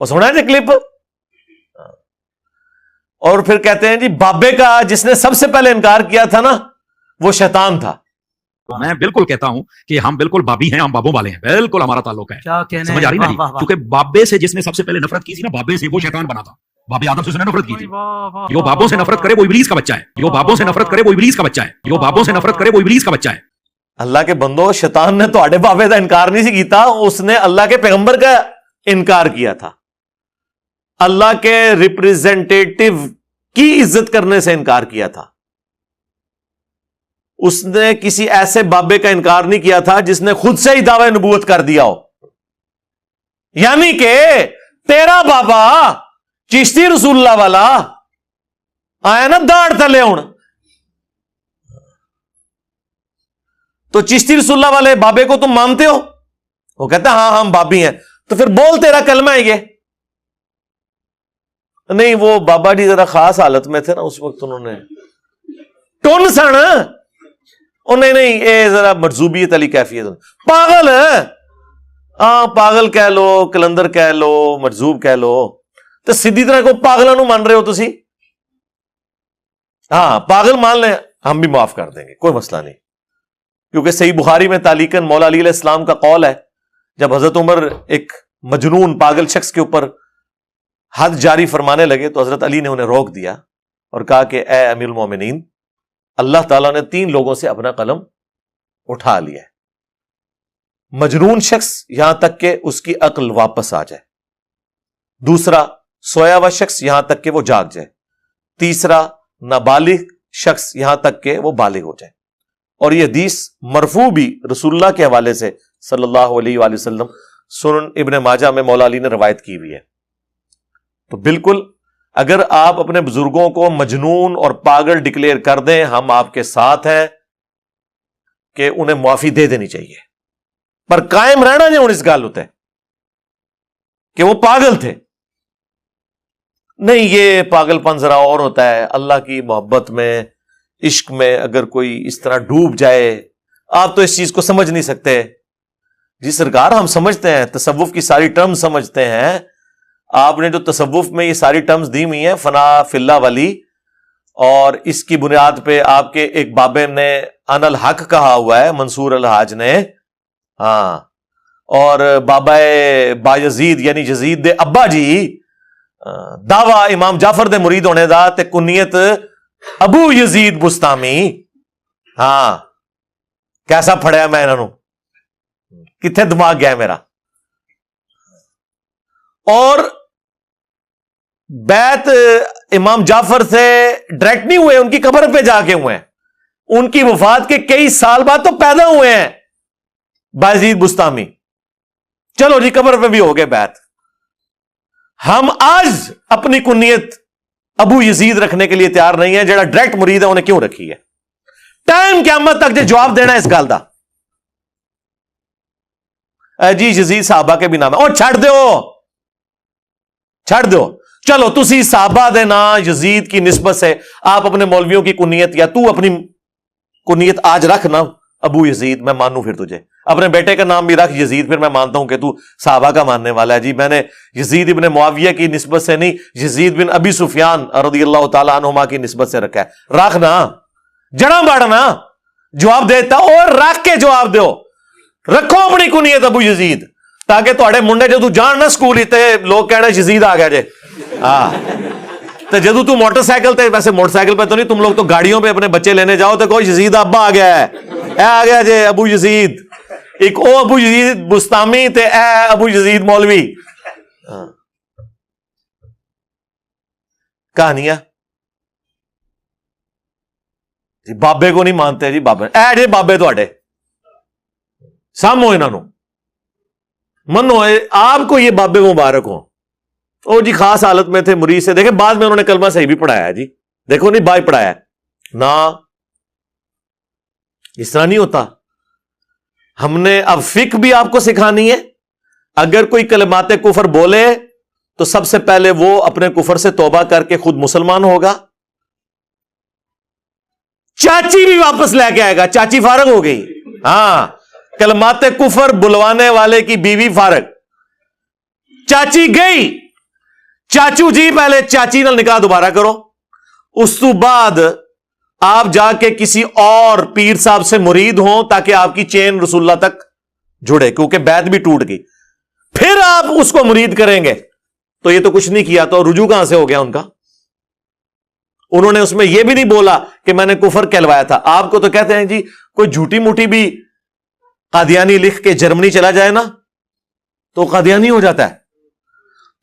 وہ سنا ہے کلپ. اور پھر کہتے ہیں جی بابے کا جس نے سب سے پہلے انکار کیا تھا نا وہ شیطان تھا. میں بالکل کہتا ہوں کہ ہم بالکل بابی ہیں, ہم بابوں والے ہیں, بالکل ہمارا تعلق ہے. سمجھ آ رہی نا جی؟ کیونکہ بابے سے جس نے سب سے پہلے نفرت کی تھی نا, بابے سے, وہ شیطان بنا تھا. بابے آدم سے اس نے نفرت کی تھی. جو بابوں سے نفرت کرے وہ ابلیس کا بچہ ہے. جو بابوں سے نفرت کرے وہ ابلیس کا بچہ ہے. جو بابوں سے نفرت کرے وہ ابلیس کا بچہ ہے. اللہ کے بندو, شیطان نے تو بابے کا انکار نہیں سی کیتا, اس نے اللہ کے پیغمبر کا انکار کیا تھا. اللہ کے ریپریزنٹیٹو کی عزت کرنے سے انکار کیا تھا. اس نے کسی ایسے بابے کا انکار نہیں کیا تھا جس نے خود سے ہی دعوی نبوت کر دیا ہو. یعنی کہ تیرا بابا چشتی رسول اللہ والا آیا نا داڑ تلے ہوں, تو چشتی رسول اللہ والے بابے کو تم مانتے ہو؟ وہ کہتا ہاں ہم بابی ہیں. تو پھر بول تیرا کلمہ ہے یہ. نہیں وہ بابا جی ذرا خاص حالت میں تھے نا اس وقت, انہوں نے ٹون سن, نہیں اے ذرا مجذوبیت علی کیفیت, پاگل ہے. ہاں پاگل کہہ لو, کلندر کہہ لو, مجذوب کہہ لو, تو سیدھی طرح کو پاگلوں نو مان رہے ہو تسی. ہاں پاگل مان لیں, ہم بھی معاف کر دیں گے, کوئی مسئلہ نہیں. کیونکہ صحیح بخاری میں تعلیقاً مولا علی علیہ السلام کا قول ہے, جب حضرت عمر ایک مجنون پاگل شخص کے اوپر حد جاری فرمانے لگے تو حضرت علی نے انہیں روک دیا اور کہا کہ اے امیر المومنین, اللہ تعالیٰ نے 3 لوگوں سے اپنا قلم اٹھا لیا ہے. مجنون شخص یہاں تک کہ اس کی عقل واپس آ جائے, دوسرا سویا ہوا شخص یہاں تک کہ وہ جاگ جائے, تیسرا نابالغ شخص یہاں تک کہ وہ بالغ ہو جائے. اور یہ حدیث مرفوع بھی رسول اللہ کے حوالے سے صلی اللہ علیہ وآلہ وسلم سنن ابن ماجہ میں مولا علی نے روایت کی ہوئی ہے. تو بالکل اگر آپ اپنے بزرگوں کو مجنون اور پاگل ڈکلیئر کر دیں, ہم آپ کے ساتھ ہیں کہ انہیں معافی دے دینی چاہیے, پر قائم رہنا نہیں ہوں اس گل ہوتے کہ وہ پاگل تھے. نہیں, یہ پاگل پن ذرا اور ہوتا ہے. اللہ کی محبت میں, عشق میں اگر کوئی اس طرح ڈوب جائے, آپ تو اس چیز کو سمجھ نہیں سکتے. جی سرکار, ہم سمجھتے ہیں, تصوف کی ساری ٹرم سمجھتے ہیں. آپ نے جو تصوف میں یہ ساری ٹرمز دی ہوئی ہیں, فنا فی اللہ ولی, اور اس کی بنیاد پہ آپ کے ایک بابے نے ان الحق کہا ہوا ہے, منصور الحاج نے. ہاں, اور بابا بایزید یعنی یزید دے ابا جی دعویٰ امام جعفر دے مرید ہونے دا تے کنیت ابو یزید بستامی. ہاں, کیسا پھڑیا میں انہوں, کتنے دماغ گیا میرا. اور بیعت امام جعفر سے ڈائریکٹ نہیں ہوئے, ان کی قبر پہ جا کے ہوئے ہیں. ان کی وفات کے کئی سال بعد تو پیدا ہوئے ہیں بایزید بستامی. چلو جی, قبر پہ بھی ہو گئے بیعت. ہم آج اپنی کنیت ابو یزید رکھنے کے لیے تیار نہیں ہے. جڑا ڈائریکٹ مرید ہے انہیں کیوں رکھی ہے؟ ٹائم قیامت تک جو جواب دینا ہے اس گل دا. جی یزید صحابہ کے بھی نام ہے, اور چھڑ دو. چلو تسی صحابہ دے نا یزید کی نسبت سے آپ اپنے مولویوں کی کنیت, یا تو اپنی کنیت آج رکھ نا ابو یزید, میں مانوں پھر تجھے. اپنے بیٹے کا نام بھی رکھ یزید, پھر میں مانتا ہوں کہ تو صحابہ کا ماننے والا ہے. جی میں نے یزید ابن معاویہ کی نسبت سے نہیں, یزید بن ابی سفیان رضی اللہ تعالیٰ عنہما کی نسبت سے رکھا ہے. رکھنا, جڑا باڑنا, جواب دیتا اور رکھ کے جواب دیو. رکھو اپنی کنیت ابو یزید, تاکہ تھوڑے منڈے جدو جان نہ سکول ہی تے لوگ کہنا یزید آ گیا جے. ہاں, تو جدو تو موٹر سائیکل تے, ویسے موٹر سائیکل پہ تو نہیں, تم لوگ تو گاڑیوں پہ اپنے بچے لینے جاؤ تو کوئی یزید ابا آ گیا ہے, اے آ گیا جے ابو یزید. ایک او ابو یزید بستامی تے اے ابو یزید مولوی. کہانیاں جی بابے کو نہیں مانتے. جی بابے اے جی بابے تھوڑے سامو, انہوں منو, آپ کو یہ بابے مبارک ہوں. او جی خاص حالت میں تھے, مرید سے, دیکھیں بعد میں انہوں نے کلمہ صحیح بھی پڑھایا ہے. جی دیکھو نہیں بائی پڑھایا نا, اس طرح نہیں ہوتا. ہم نے اب فقہ بھی آپ کو سکھانی ہے. اگر کوئی کلمات کفر بولے تو سب سے پہلے وہ اپنے کفر سے توبہ کر کے خود مسلمان ہوگا. چاچی بھی واپس لے کے آئے گا, چاچی فارغ ہو گئی. ہاں, کلمات کفر بلوانے والے کی بیوی فارغ, چاچی گئی چاچو جی پہلے چاچی نال نکاح دوبارہ کرو, اس تو بعد آپ جا کے کسی اور پیر صاحب سے مرید ہوں تاکہ آپ کی چین رسول اللہ تک جڑے, کیونکہ بیعت بھی ٹوٹ گئی. پھر آپ اس کو مرید کریں گے. تو یہ تو کچھ نہیں کیا, تو رجوع کہاں سے ہو گیا ان کا؟ انہوں نے اس میں یہ بھی نہیں بولا کہ میں نے کفر کہلوایا تھا. آپ کو تو کہتے ہیں جی کوئی جھوٹی موٹی بھی قادیانی لکھ کے جرمنی چلا جائے نا تو قادیانی ہو جاتا ہے.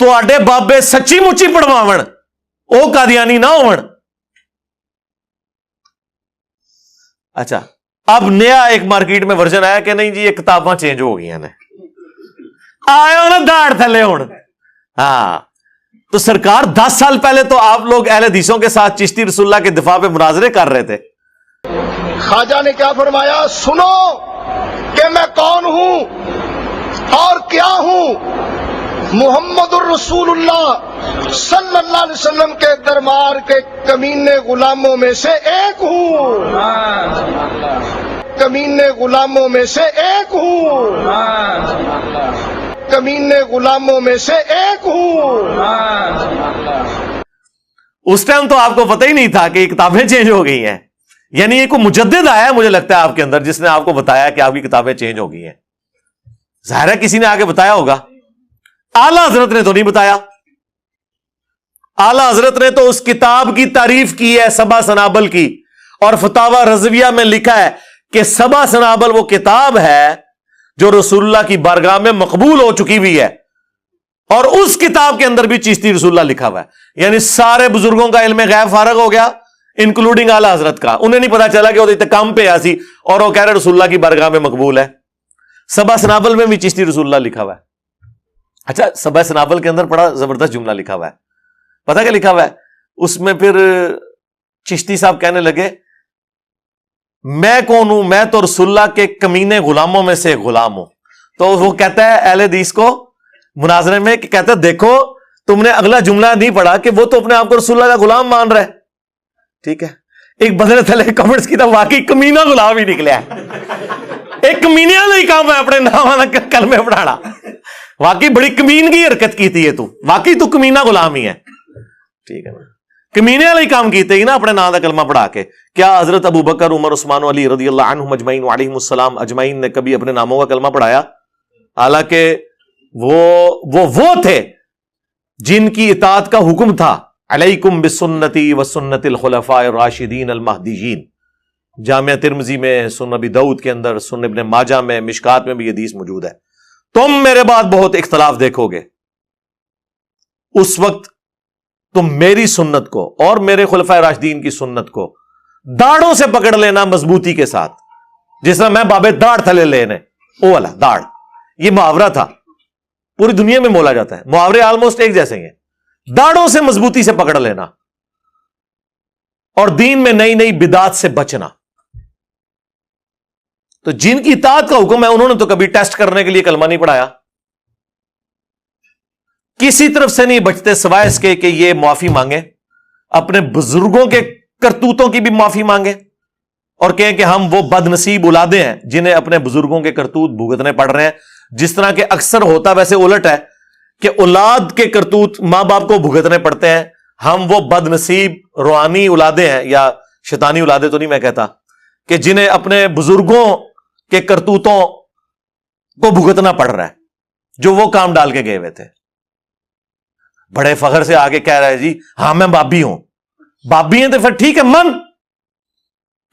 تو آڈے بابے سچی مچی پڑھواون او قادیانی نہ ہون. اچھا, اب نیا ایک مارکیٹ میں ورژن آیا کہ نہیں جی یہ کتاباں چینج ہو گئی ہیں, آئے نا داڑ تھلے ہون. ہاں, تو سرکار 10 سال پہلے تو آپ لوگ اہل حدیثوں کے ساتھ چشتی رسول اللہ کے دفاع پہ مناظرے کر رہے تھے. خواجہ نے کیا فرمایا؟ سنو کہ میں کون ہوں اور کیا ہوں. محمد الرسول اللہ صلی اللہ علیہ وسلم کے دربار کے کمینے غلاموں میں سے ایک ہوں. کمینے غلاموں میں سے ایک ہوں. کمینے غلاموں میں سے ایک ہوں. اس ٹائم تو آپ کو پتہ ہی نہیں تھا کہ یہ کتابیں چینج ہو گئی ہیں. یعنی یہ کوئی مجدد آیا ہے مجھے لگتا ہے آپ کے اندر, جس نے آپ کو بتایا کہ آپ کی کتابیں چینج ہو گئی ہیں. ظاہر ہے کسی نے آگے بتایا ہوگا. اعلیٰ حضرت نے تو نہیں بتایا. اعلیٰ حضرت نے تو اس کتاب کی تعریف کی ہے سبا سنابل کی, اور فتاوی رضویہ میں لکھا ہے کہ سبا سنابل وہ کتاب ہے جو رسول اللہ کی بارگاہ میں مقبول ہو چکی ہوئی ہے, اور اس کتاب کے اندر بھی چشتی رسول اللہ لکھا ہوا ہے. یعنی سارے بزرگوں کا علم غیب فارغ ہو گیا, انکلوڈنگ اعلیٰ حضرت کا. انہیں نہیں پتا چلا کہ وہ کام پہ آسی اور وہ کہہ رہے رسول اللہ کی بارگاہ میں مقبول ہے. سبا سنابل میں بھی چشتی رسول اللہ لکھا ہوا ہے. اچھا, سبا سنابل کے اندر بڑا زبردست جملہ لکھا ہوا ہے. پتہ کیا لکھا ہوا ہے اس میں؟ پھر چشتی صاحب کہنے لگے میں کون ہوں؟ میں تو رسول اللہ کے کمینے غلاموں میں سے ایک غلام ہوں. تو وہ کہتا ہے اہل حدیث کو مناظرے میں کہ کہتا ہے دیکھو تم نے اگلا جملہ نہیں پڑھا کہ وہ تو اپنے آپ کو رسول اللہ کا غلام مان رہا ہے. ٹھیک ہے, ایک بدلے تھلے کمنٹس کی تو واقعی کمینہ غلام ہی نکلیا ہے. ایک کمینے والا ہی کام ہے اپنے نام کلمے پڑھانا. واقعی بڑی کمینگی حرکت کی تھی یہ, تو واقعی تو کمینہ غلام ہی ہے. ٹھیک ہے نا, کمینے والا ہی کام کیتے ہی نا اپنے نام کا کلمہ پڑھا کے. کیا حضرت ابو بکر, عمر, عثمان و علی رضی اللہ عنہم اجمعین وعلیہم السلام اجمعین نے کبھی اپنے ناموں کا کلمہ پڑھایا؟ حالانکہ وہ تھے جن کی اطاعت کا حکم تھا علیکم بسنتی وسنت الخلفاء الراشدین المہدیین. جامعہ ترمذی میں, سنن ابی داؤد کے اندر, سنن ابن ماجہ میں, مشکات میں بھی یہ حدیث موجود ہے. تم میرے بعد بہت اختلاف دیکھو گے, اس وقت تم میری سنت کو اور میرے خلفائے راشدین کی سنت کو داڑوں سے پکڑ لینا مضبوطی کے ساتھ, جس طرح میں بابے داڑ تھلے لینے, او والا داڑ. یہ محاورہ تھا, پوری دنیا میں بولا جاتا ہے. محاورے آلموسٹ ایک جیسے ہیں. داڑوں سے مضبوطی سے پکڑ لینا اور دین میں نئی نئی بدعات سے بچنا. تو جن کی اطاعت کا حکم ہے انہوں نے تو کبھی ٹیسٹ کرنے کے لیے کلمہ نہیں پڑھایا. کسی طرف سے نہیں بچتے سوائے اس کے کہ یہ معافی مانگے, اپنے بزرگوں کے کرتوتوں کی بھی معافی مانگے, اور کہیں کہ ہم وہ بد نصیب اولادیں ہیں جنہیں اپنے بزرگوں کے کرتوت بھگتنے پڑ رہے ہیں. جس طرح کہ اکثر ہوتا ویسے الٹ ہے کہ اولاد کے کرتوت ماں باپ کو بھگتنے پڑتے ہیں. ہم وہ بد نصیب روحانی اولادیں ہیں, یا شیطانی اولادیں تو نہیں میں کہتا, کہ جنہیں اپنے بزرگوں کے کرتوتوں کو بھگتنا پڑ رہا ہے جو وہ کام ڈال کے گئے ہوئے تھے. بڑے فخر سے آگے کہہ رہا ہے جی ہاں میں بابی ہوں. بابی ہیں تو پھر ٹھیک ہے, من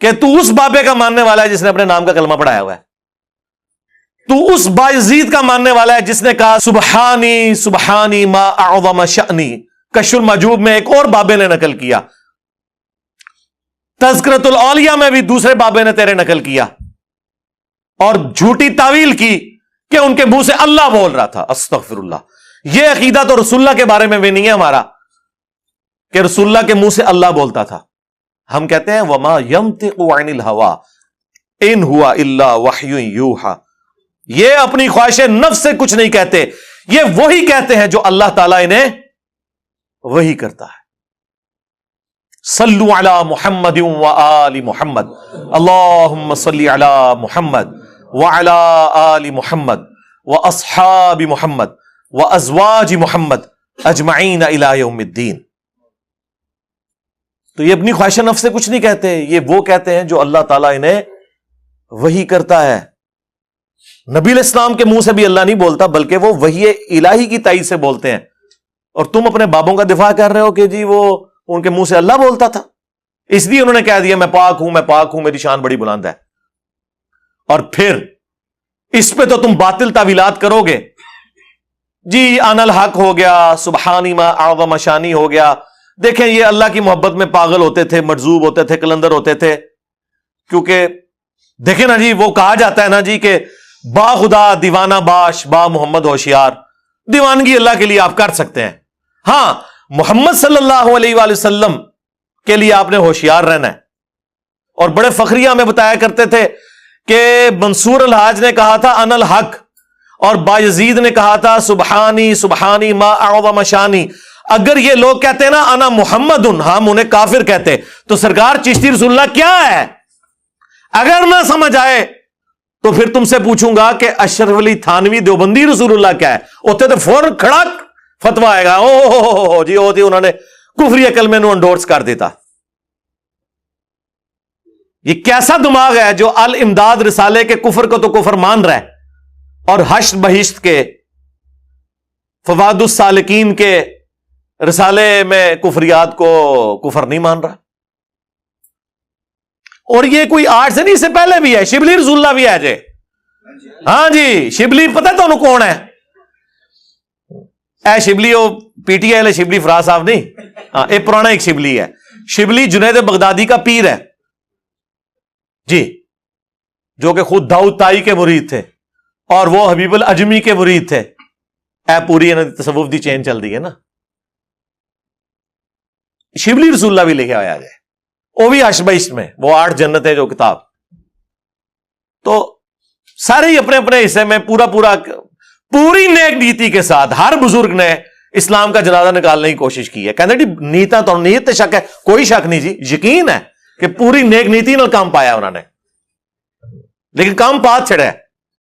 کہ تو اس بابے کا ماننے والا ہے جس نے اپنے نام کا کلمہ پڑھایا ہوا ہے. تو اس بایزید کا ماننے والا ہے جس نے کہا سبحانی سبحانی ما اعظم شأنی. کشف المحجوب میں ایک اور بابے نے نقل کیا, تذکرۃ الاولیاء میں بھی دوسرے بابے نے تیرے نقل کیا, اور جھوٹی تعویل کی کہ ان کے منہ سے اللہ بول رہا تھا. استغفر اللہ. یہ عقیدہ تو رسول اللہ کے بارے میں بھی نہیں ہے ہمارا کہ رسول اللہ کے منہ سے اللہ بولتا تھا. ہم کہتے ہیں وما ينطق عن الهوى ان هو الا وحی یوحى. یہ اپنی خواہش نفس سے کچھ نہیں کہتے, یہ وہی کہتے ہیں جو اللہ تعالیٰ انہیں وہی کرتا ہے. صلو علی محمد وآل محمد, اللہم صلی علی محمد وعلی آل محمد واصحاب محمد وازواج محمد اجمعین الی یوم الدین. تو یہ اپنی خواہش نفس سے کچھ نہیں کہتے، یہ وہ کہتے ہیں جو اللہ تعالیٰ انہیں وحی کرتا ہے. نبی علیہ السلام کے منہ سے بھی اللہ نہیں بولتا، بلکہ وہ وحی الہی کی تائید سے بولتے ہیں. اور تم اپنے بابوں کا دفاع کر رہے ہو کہ جی وہ ان کے منہ سے اللہ بولتا تھا، اس لیے انہوں نے کہہ دیا میں پاک ہوں، میں پاک ہوں، میری شان بڑی بلند ہے. اور پھر اس پہ تو تم باطل تعویلات کرو گے. جی انا الحق ہو گیا، سبحانی ما اعظم شانی ہو گیا. دیکھیں یہ اللہ کی محبت میں پاگل ہوتے تھے، مجذوب ہوتے تھے، کلندر ہوتے تھے. کیونکہ دیکھیں نا جی، وہ کہا جاتا ہے نا جی کہ با خدا دیوانہ باش، با محمد ہوشیار. دیوانگی اللہ کے لیے آپ کر سکتے ہیں، ہاں محمد صلی اللہ علیہ وآلہ وسلم کے لیے آپ نے ہوشیار رہنا ہے. اور بڑے فخریہ ہمیں بتایا کرتے تھے کہ منصور الحاج نے کہا تھا انا الحق، اور بایزید نے کہا تھا سبحانی سبحانی ما اعظم شانی. اگر یہ لوگ کہتے ہیں نا انا محمد، ہم انہیں کافر کہتے. تو سرکار چشتی رسول اللہ کیا ہے؟ اگر نہ سمجھ آئے تو پھر تم سے پوچھوں گا کہ اشرف علی تھانوی دیوبندی رسول اللہ کیا ہے. ہوتے تو فوراً کھڑک فتویٰ آئے گا، او جی ہوتی انہوں نے کفری کلمے نو انڈورس کر دیتا. یہ کیسا دماغ ہے جو الامداد رسالے کے کفر کو تو کفر مان رہا ہے، اور حشر بہشت کے فواد السالکین کے رسالے میں کفریات کو کفر نہیں مان رہا. اور یہ کوئی آج سے نہیں، اس سے پہلے بھی ہے. شبلی رسول اللہ بھی ہے جی. ہاں جی شبلی پتہ ہے تمہیں کون ہے؟ اے شبلی وہ P T I Shibli Faraz صاحب نہیں، ہاں یہ پرانا ایک شبلی ہے. شبلی جنید بغدادی کا پیر ہے جی، جو کہ خود داؤد تائی کے مرید تھے اور وہ حبیب العجمی کے مرید تھے. اے پوری تصوف دی چین چل رہی ہے نا. شبلی رسول اللہ بھی لکھا ہوا ہے، وہ بھی اشبہشت میں، وہ 8 جنتیں جو کتاب. تو سارے ہی اپنے اپنے حصے میں پوری نیک نیتی کے ساتھ ہر بزرگ نے اسلام کا جنازہ نکالنے کی کوشش کی ہے. کہتے جی نیتا تو نیت تے شک ہے، کوئی شک نہیں جی، یقین ہے کہ پوری نیک نیتی نال کام پایا انہوں نے، لیکن کام پات چھڑا ہے.